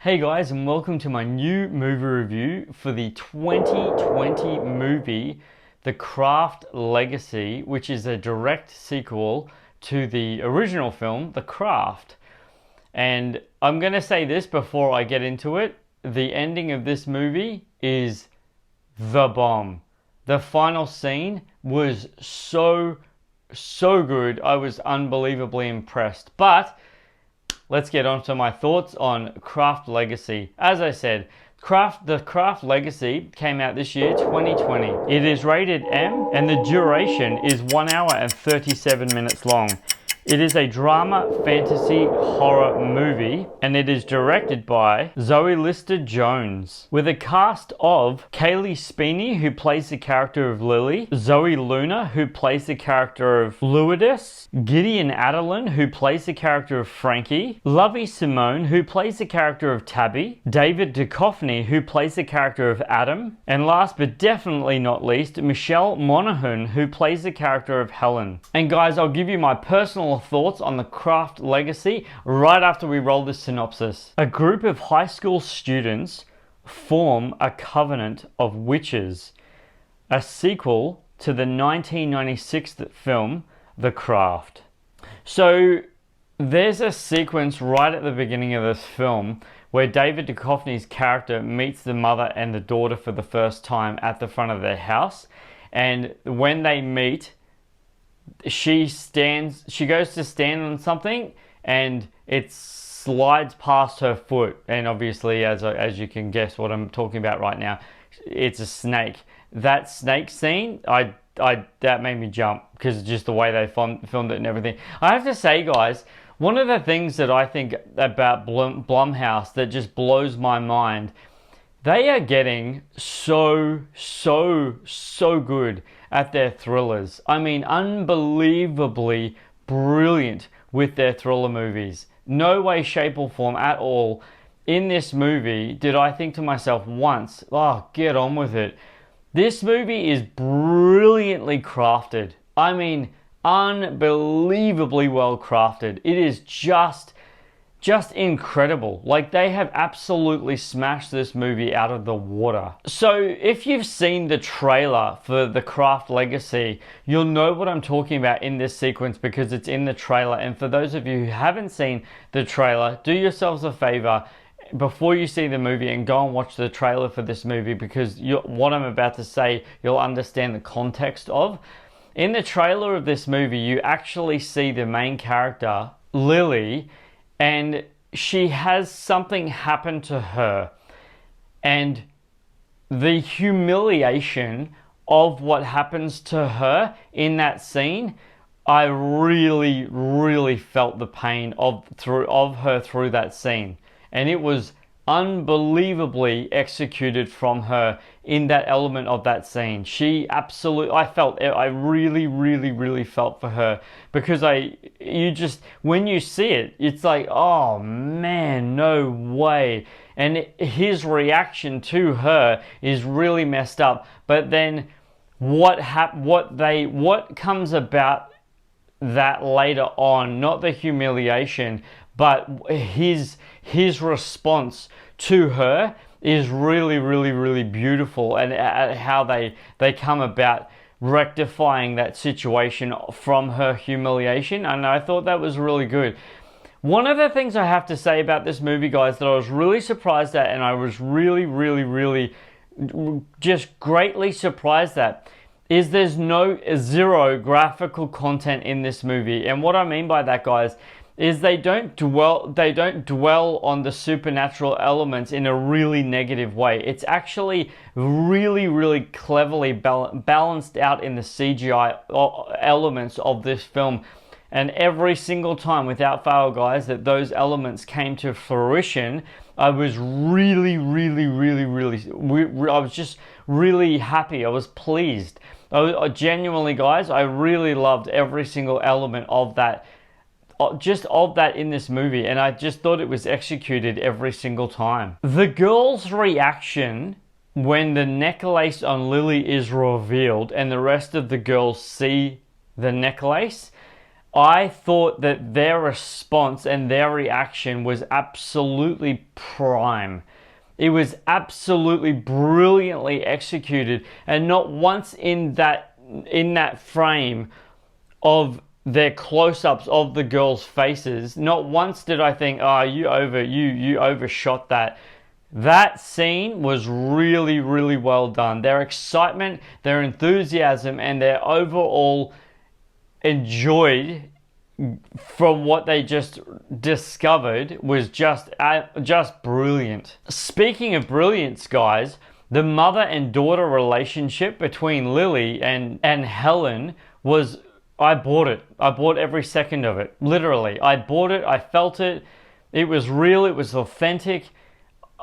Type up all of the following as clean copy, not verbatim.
Hey guys, and welcome to my new movie review for the 2020 movie The Craft Legacy, which is a direct sequel to the original film The Craft. And I'm going to say this before I get into it. The ending of this movie is the bomb. The final scene was so good. I was unbelievably impressed. But let's get on to my thoughts on Craft Legacy. As I said, The Craft Legacy came out this year, 2020. It is rated M, and the duration is 1 hour and 37 minutes long. It is a drama, fantasy, horror movie, and it is directed by Zoe Lister-Jones, with a cast of Kaylee Speeney, who plays the character of Lily, Zoe Luna, who plays the character of Lourdes, Gideon Adelin, who plays the character of Frankie, Lovey Simone, who plays the character of Tabby, David Duchovny, who plays the character of Adam, and last but definitely not least, Michelle Monaghan, who plays the character of Helen. And guys, I'll give you my personal thoughts on The Craft Legacy right after we roll this synopsis. A group of high school students form a covenant of witches, a sequel to the 1996 film The Craft. So there's a sequence right at the beginning of this film where David Duchovny's character meets the mother and the daughter for the first time at the front of their house, and when they meet, she goes to stand on something and it slides past her foot, and obviously as you can guess what I'm talking about right now, it's a snake. That snake scene, that made me jump because just the way they filmed it and everything. I have to say, guys, one of the things that I think about Blumhouse that just blows my mind, they are getting so good at their thrillers. I mean, unbelievably brilliant with their thriller movies. No way, shape or form at all in this movie did I think to myself once, oh, get on with it. This movie is brilliantly crafted. I mean, unbelievably well crafted. It is just incredible. Like, they have absolutely smashed this movie out of the water. So if you've seen the trailer for The Craft Legacy, you'll know what I'm talking about in this sequence because it's in the trailer. And for those of you who haven't seen the trailer, do yourselves a favor before you see the movie and go and watch the trailer for this movie, because what I'm about to say, you'll understand the context of. In the trailer of this movie, you actually see the main character, Lily, and she has something happen to her, and the humiliation of what happens to her in that scene, I really felt the pain of her through that scene, and it was unbelievably executed from her in that element of that scene. I really felt for her, because when you see it, it's like, oh man, no way. And his reaction to her is really messed up. But then what comes about that later on, not the humiliation, but his response to her is really beautiful, and how they come about rectifying that situation from her humiliation. And I thought that was really good. One of the things I have to say about this movie, guys, that I was really surprised at, and I was really just greatly surprised at, is there's zero graphical content in this movie. And what I mean by that, guys, is they don't dwell on the supernatural elements in a really negative way. It's actually really cleverly balanced out in the CGI elements of this film. And every single time, without fail, guys, that those elements came to fruition, I was really I was just really happy. I was pleased. I genuinely, guys, I really loved every single element of that in this movie, and I just thought it was executed every single time. The girl's reaction when the necklace on Lily is revealed and the rest of the girls see the necklace, I thought that their response and their reaction was absolutely prime. It was absolutely brilliantly executed, and not once in that frame of their close-ups of the girls' faces, not once did I think, "Oh, you overshot that." That scene was really, really well done. Their excitement, their enthusiasm, and their overall enjoyed from what they just discovered was just brilliant. Speaking of brilliance, guys, the mother and daughter relationship between Lily and Helen was, I bought it. I bought every second of it. Literally. I bought it. I felt it. It was real. It was authentic.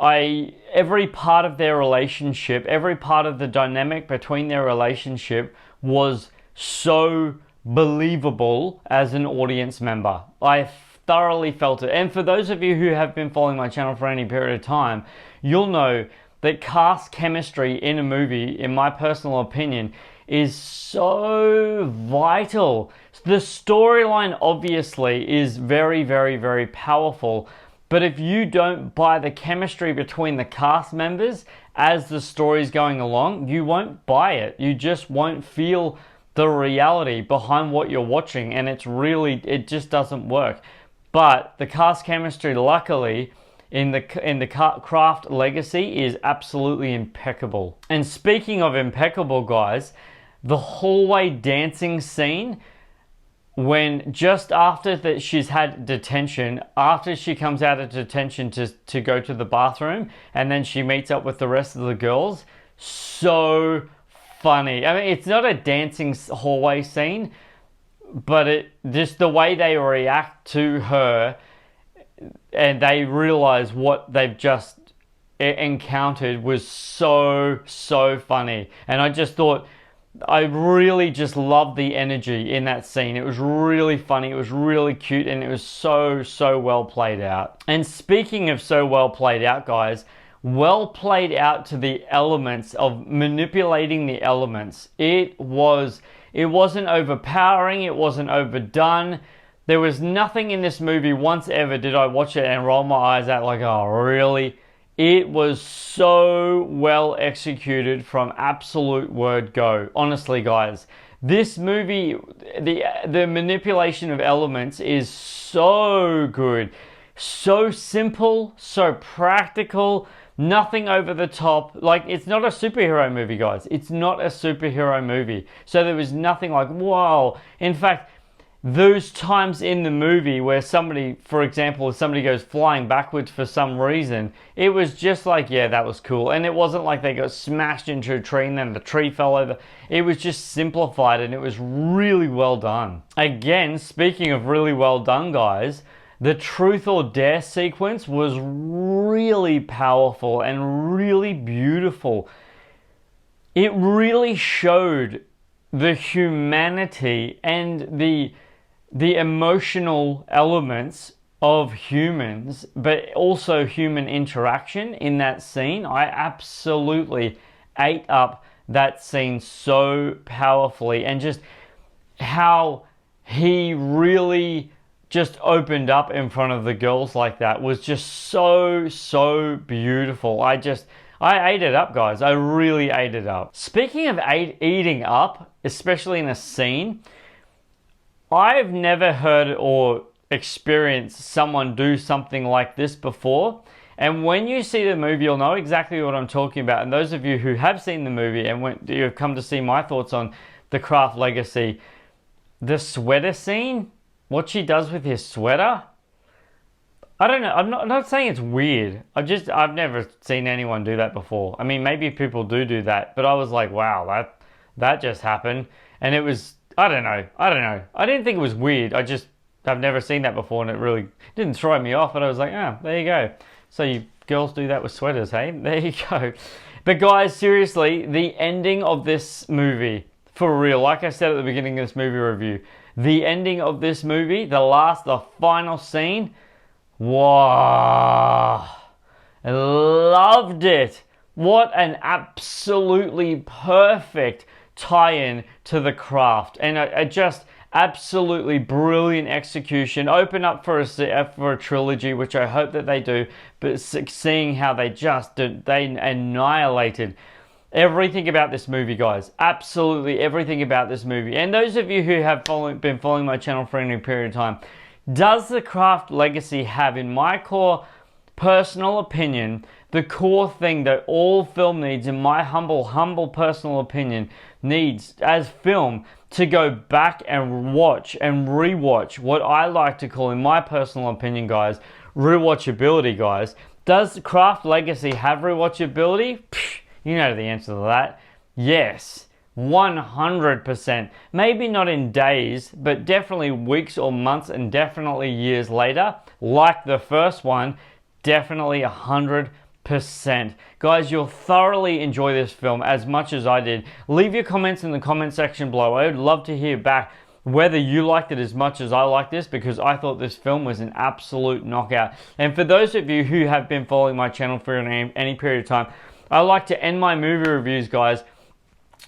Every part of their relationship, every part of the dynamic between their relationship was so believable as an audience member. I thoroughly felt it. And for those of you who have been following my channel for any period of time, you'll know that cast chemistry in a movie, in my personal opinion, is so vital. The storyline obviously is very, very, very powerful, but if you don't buy the chemistry between the cast members as the story's going along, you won't buy it. You just won't feel the reality behind what you're watching, and it just doesn't work. But the cast chemistry, luckily, in the Craft Legacy is absolutely impeccable. And speaking of impeccable, guys, the hallway dancing scene, when just after that she's had detention, after she comes out of detention to go to the bathroom, and then she meets up with the rest of the girls, so funny. I mean, it's not a dancing hallway scene, but just the way they react to her and they realize what they've just encountered was so funny. And I just thought, I really just loved the energy in that scene. It was really funny, it was really cute, and it was so well played out. And speaking of so well played out, guys, well played out to the elements of manipulating the elements. It wasn't overpowering, it wasn't overdone. There was nothing in this movie once ever did I watch it and roll my eyes out like, oh really? It was so well executed from absolute word go. Honestly, guys, this movie, the manipulation of elements is so good. So simple, so practical, nothing over the top. Like, it's not a superhero movie, guys. It's not a superhero movie. So there was nothing like, whoa. In fact, those times in the movie where somebody, for example, if somebody goes flying backwards for some reason, it was just like, yeah, that was cool. And it wasn't like they got smashed into a tree and then the tree fell over. It was just simplified and it was really well done. Again, speaking of really well done, guys, the truth or dare sequence was really powerful and really beautiful. It really showed the humanity and the emotional elements of humans, but also human interaction in that scene. I absolutely ate up that scene so powerfully, and just how he really just opened up in front of the girls like that was just so beautiful. I ate it up, guys. I really ate it up. Speaking of eating up, especially in a scene, I've never heard or experienced someone do something like this before. And when you see the movie, you'll know exactly what I'm talking about. And those of you who have seen the movie and you've come to see my thoughts on the Craft Legacy, the sweater scene, what she does with his sweater, I don't know. I'm not saying it's weird. I've never seen anyone do that before. I mean, maybe people do that, but I was like, wow, that just happened. And it was, I don't know. I didn't think it was weird. I've never seen that before, and it really didn't throw me off. But I was like, there you go. So you girls do that with sweaters, hey? There you go. But guys, seriously, the ending of this movie, for real, like I said at the beginning of this movie review, the ending of this movie, the final scene, wow, I loved it. What an absolutely perfect tie-in to the Craft, and I just Absolutely brilliant execution. Open up for a trilogy, which I hope that they do. But seeing how they annihilated everything about this movie, guys. Absolutely everything about this movie. And those of you who have been following my channel for any period of time, does The Craft Legacy have, in my core personal opinion, the core thing that all film needs, in my humble personal opinion, needs as film, to go back and watch and rewatch what I like to call, in my personal opinion, guys, rewatchability, guys. Does Craft Legacy have rewatchability? You know the answer to that. Yes. 100%. Maybe not in days, but definitely weeks or months, and definitely years later, like the first one, definitely 100%. Guys, you'll thoroughly enjoy this film as much as I did. Leave your comments in the comment section below. I would love to hear back whether you liked it as much as I liked this, because I thought this film was an absolute knockout. And for those of you who have been following my channel for any period of time, I like to end my movie reviews, guys,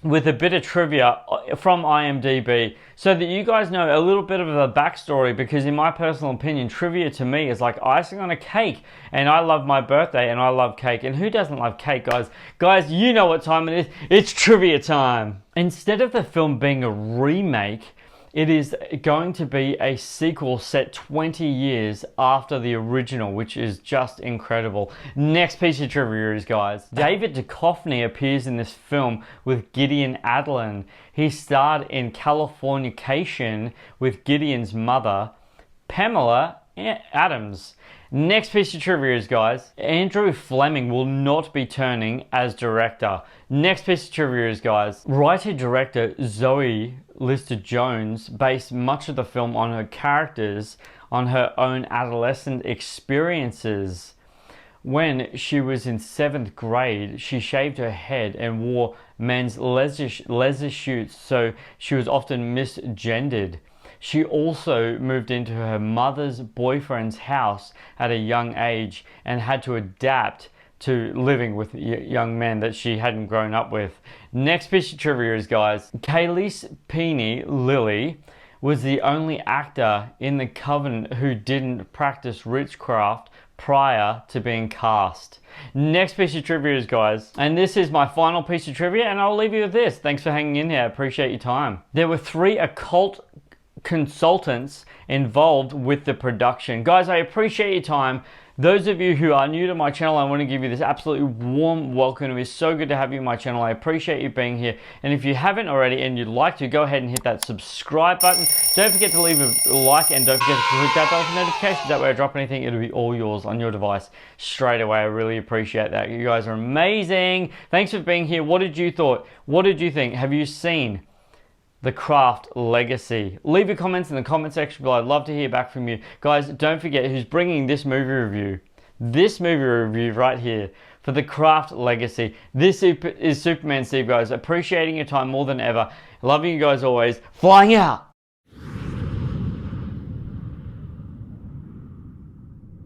with a bit of trivia from IMDb, so that you guys know a little bit of the backstory, because in my personal opinion, trivia to me is like icing on a cake, and I love my birthday and I love cake, and who doesn't love cake, guys? Guys, you know what time it is. It's trivia time. Instead of the film being a remake, it is going to be a sequel set 20 years after the original, which is just incredible. Next piece of trivia is, guys, David Duchovny appears in this film with Gideon Adlon. He starred in Californication with Gideon's mother, Pamela Adams. Next piece of trivia is, guys, Andrew Fleming will not be turning as director. Next piece of trivia is, guys, writer-director Zoe Lister-Jones based much of the film on her characters, on her own adolescent experiences. When she was in 7th grade, she shaved her head and wore men's leather suits, so she was often misgendered. She also moved into her mother's boyfriend's house at a young age and had to adapt to living with young men that she hadn't grown up with. Next piece of trivia is, guys, Kayleigh Penny Lilly was the only actor in the coven who didn't practice witchcraft prior to being cast. Next piece of trivia is, guys, and this is my final piece of trivia, and I'll leave you with this. Thanks for hanging in here. I appreciate your time. There were 3 occult consultants involved with the production. Guys, I appreciate your time. Those of you who are new to my channel, I want to give you this absolutely warm welcome. It is so good to have you on my channel. I appreciate you being here. And if you haven't already and you'd like to, go ahead and hit that subscribe button. Don't forget to leave a like, and don't forget to click that bell for notifications. That way I drop anything, it'll be all yours on your device straight away. I really appreciate that. You guys are amazing. Thanks for being here. What did you thought? What did you think? Have you seen The Craft Legacy? Leave your comments in the comment section below. I'd love to hear back from you. Guys, don't forget who's bringing this movie review. This movie review right here for The Craft Legacy. This is Superman Steve, guys. Appreciating your time more than ever. Loving you guys always. Flying out.